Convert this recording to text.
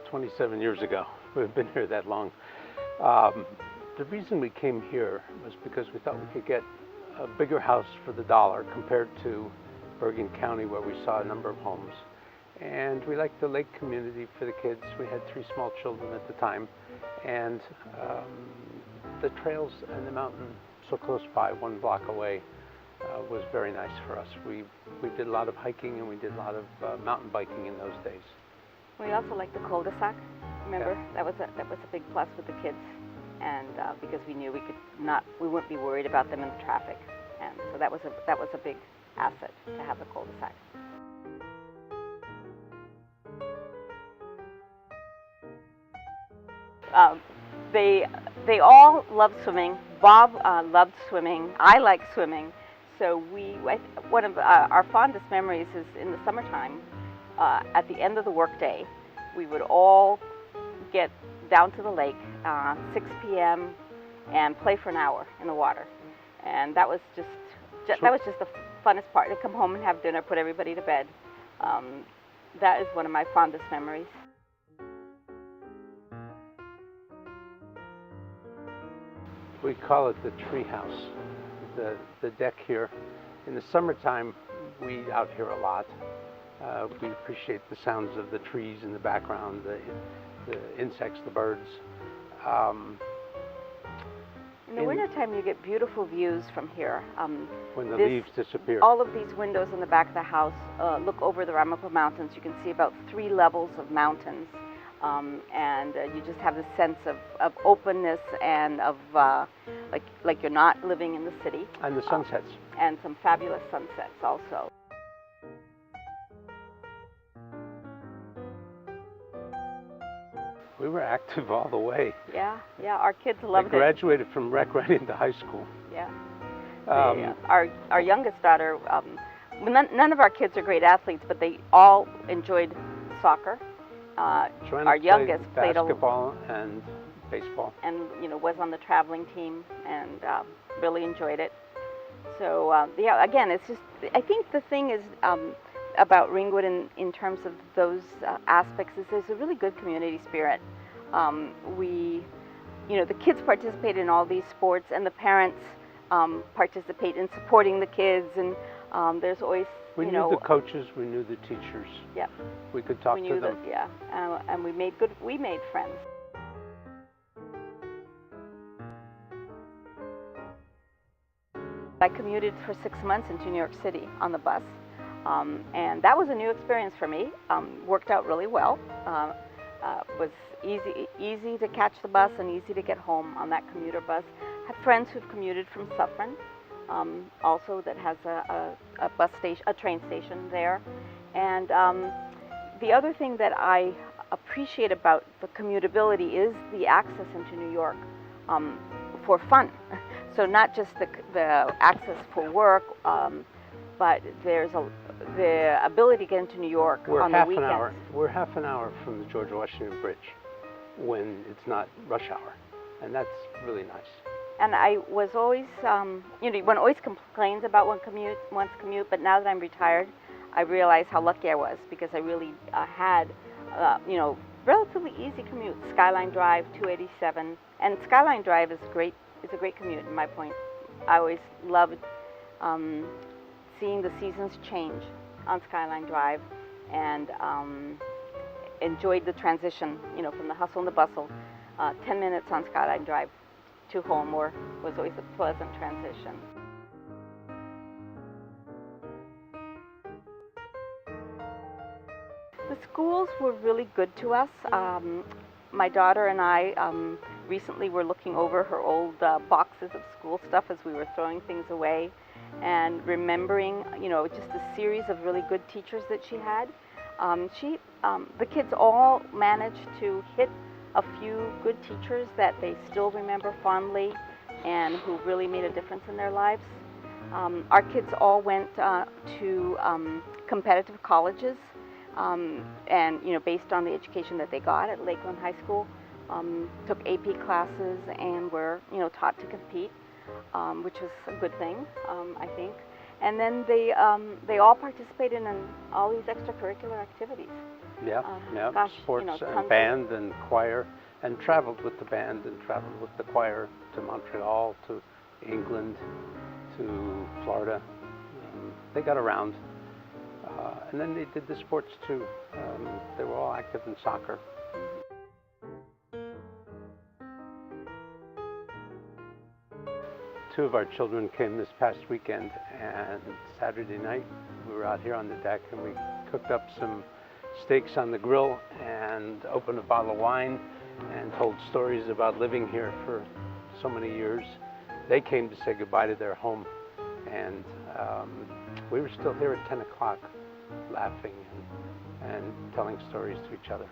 27 years ago. We've been here that long. The reason we came here was because we thought we could get a bigger house for the dollar compared to Bergen County, where we saw a number of homes. And we liked the lake community for the kids. We had 3 small children at the time. And the trails and the mountain so close by, 1 block away, was very nice for us. We did a lot of hiking and we did a lot of mountain biking in those days. We also liked the cul-de-sac. Remember, Yeah. that was a big plus with the kids, and because we knew we wouldn't be worried about them in the traffic, and so that was a big asset to have the cul-de-sac. They all loved swimming. Bob loved swimming. I like swimming. So one of our fondest memories is in the summertime. At the end of the workday, we would all get down to the lake, 6 p.m. and play for an hour in the water, and that was just the funnest part. To come home and have dinner, put everybody to bed. That is one of my fondest memories. We call it the tree house, the deck here. In the summertime, we out here a lot. We appreciate the sounds of the trees in the background, the insects, the birds. In the wintertime, you get beautiful views from here. When the leaves disappear. All of these windows in the back of the house look over the Ramapo Mountains. You can see about 3 levels of mountains. And you just have this sense of openness and of like you're not living in the city. And the sunsets. And some fabulous sunsets also. We were active all the way. Yeah, our kids loved it. I graduated from rec right into high school. Yeah. Our youngest daughter, none of our kids are great athletes, but they all enjoyed soccer. Our youngest played basketball and baseball, and was on the traveling team and really enjoyed it. So again, it's just, I think the thing is about Ringwood in terms of those aspects is there's a really good community spirit. The kids participate in all these sports, and the parents participate in supporting the kids, and there's always. We knew the coaches, we knew the teachers. Yep. We could talk to them. And we made friends. I commuted for 6 months into New York City on the bus, and that was a new experience for me. Worked out really well. Was easy to catch the bus and easy to get home on that commuter bus. Had friends who've commuted from Suffern. Also that has a bus station, a train station there. And the other thing that I appreciate about the commutability is the access into New York for fun. So not just the access for work, but there's the ability to get into New York on the weekends. We're half an hour from the George Washington Bridge when it's not rush hour, and that's really nice. And I was always, one always complains about one's commute, but now that I'm retired, I realize how lucky I was because I really had, relatively easy commute. Skyline Drive, 287, and Skyline Drive is great. It's a great commute, in my point. I always loved seeing the seasons change on Skyline Drive, and enjoyed the transition, from the hustle and the bustle. 10 minutes on Skyline Drive to home was always a pleasant transition. The schools were really good to us. My daughter and I recently were looking over her old boxes of school stuff as we were throwing things away, and remembering, just a series of really good teachers that she had. The kids all managed to hit a few good teachers that they still remember fondly and who really made a difference in their lives. Our kids all went to competitive colleges, and based on the education that they got at Lakeland High School, took AP classes and were taught to compete, which was a good thing, I think. And then they all participated in all these extracurricular activities. Yeah, yeah, Gosh, sports tons and of- band and choir, and traveled with the band and traveled with the choir to Montreal, to England, to Florida. They got around. And then they did the sports too. They were all active in soccer. Two of our children came this past weekend, and Saturday night we were out here on the deck and we cooked up some steaks on the grill and opened a bottle of wine and told stories about living here for so many years. They came to say goodbye to their home, and we were still here at 10 o'clock laughing and telling stories to each other.